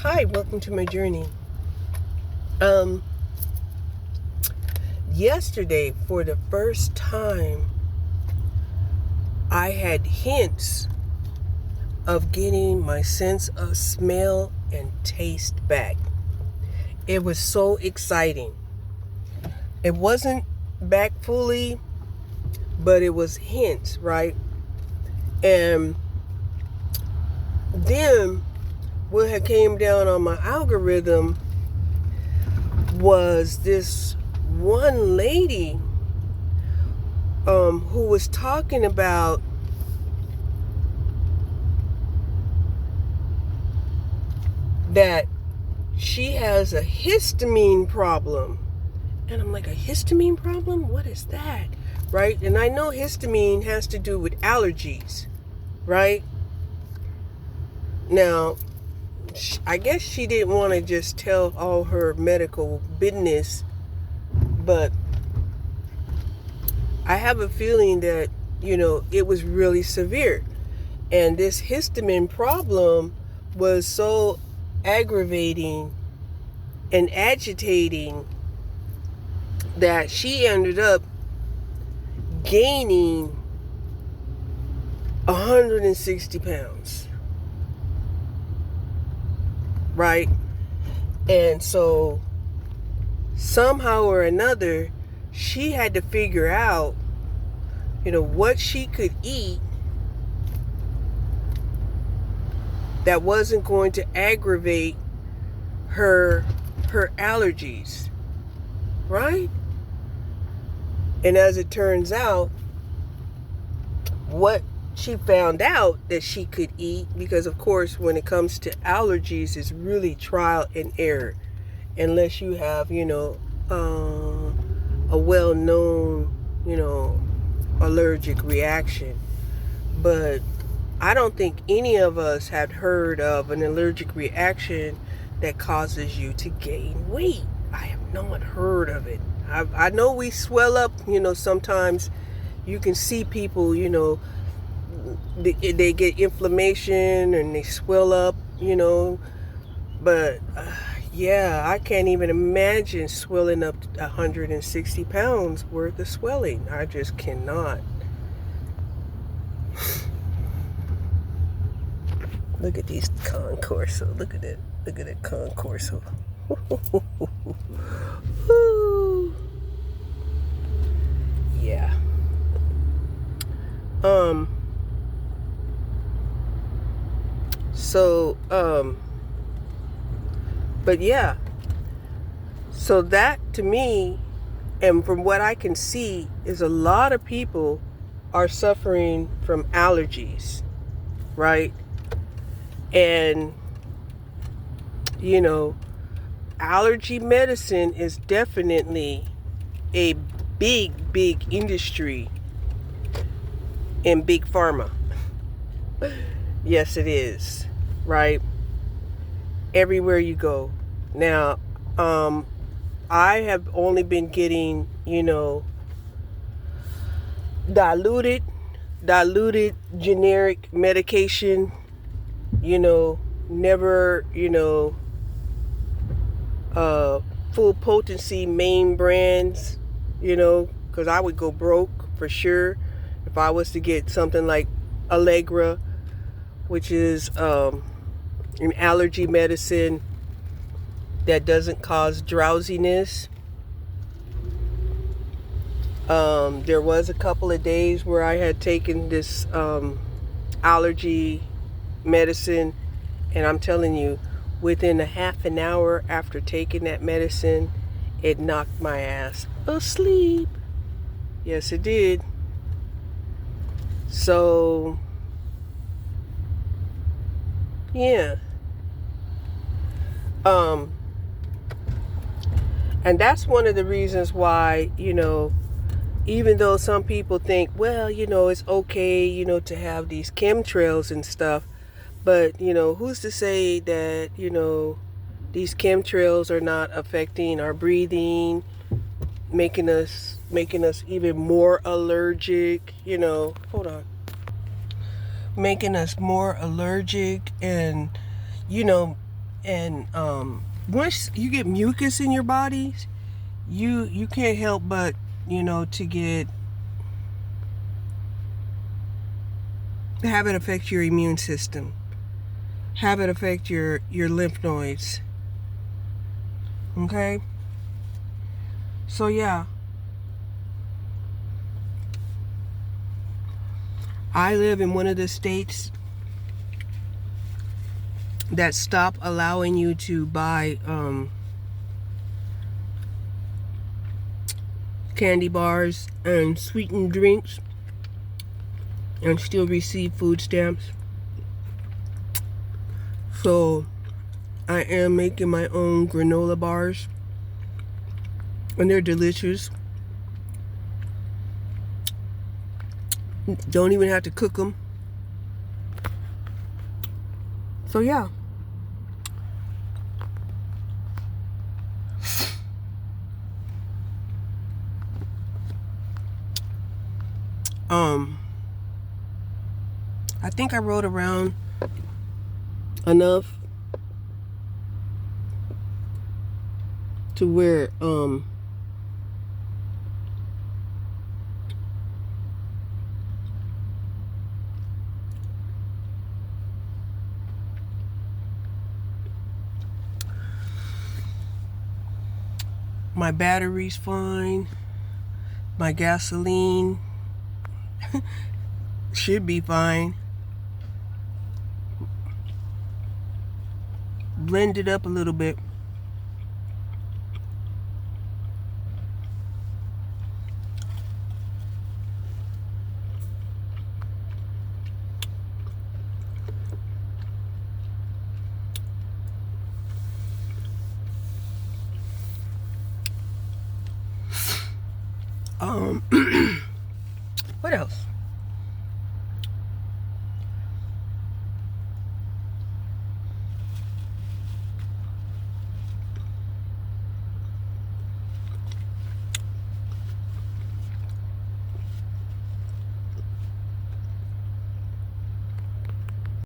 Hi, welcome to my journey. Um, Yesterday, for the first time, I had hints of getting my sense of smell and taste back. It was so exciting. It wasn't back fully, but it was hints, right? And then what had came down on my algorithm was this one lady who was talking about that she has a histamine problem. And I'm like, a histamine problem? What is that? Right? And I know histamine has to do with allergies, right? Now, I guess she didn't want to just tell all her medical business, but I have a feeling that, it was really severe. And this histamine problem was so aggravating and agitating that she ended up gaining 160 pounds. Right? And so somehow or another, she had to figure out, what she could eat that wasn't going to aggravate her allergies. Right? And as it turns out, what she found out that she could eat, because of course when it comes to allergies, it's really trial and error, unless you have a well-known allergic reaction. But I don't think any of us had heard of an allergic reaction that causes you to gain weight. I have not heard of it. I know we swell up, sometimes you can see people, they get inflammation and they swell up, but yeah, I can't even imagine swelling up 160 pounds worth of swelling. I just cannot. Look at these Concorso. Look at it. Look at it, Concorso. Yeah. So, but yeah. So that to me, and from what I can see, is a lot of people are suffering from allergies, right? And, allergy medicine is definitely a big, big industry in big pharma. Yes, it is, right? Everywhere you go. Now, I have only been getting, diluted generic medication, never, full potency main brands, because I would go broke for sure if I was to get something like Allegra, which is an allergy medicine that doesn't cause drowsiness. There was a couple of days where I had taken this allergy medicine, and I'm telling you, within a half an hour after taking that medicine, it knocked my ass asleep. Yes, it did. So, yeah. And that's one of the reasons why, even though some people think, well, it's okay, to have these chemtrails and stuff, but, who's to say that, these chemtrails are not affecting our breathing, making us even more allergic, hold on. Making us more allergic and, you know, And once you get mucus in your bodies, you can't help but, you know, have it affect your immune system, have it affect your lymph nodes. Okay, so yeah, I live in one of the states that stop allowing you to buy candy bars and sweetened drinks and still receive food stamps. So I am making my own granola bars, and they're delicious. Don't even have to cook them. So yeah. I think I rode around enough to where my battery's fine, my gasoline should be fine. Blend it up a little bit. What else?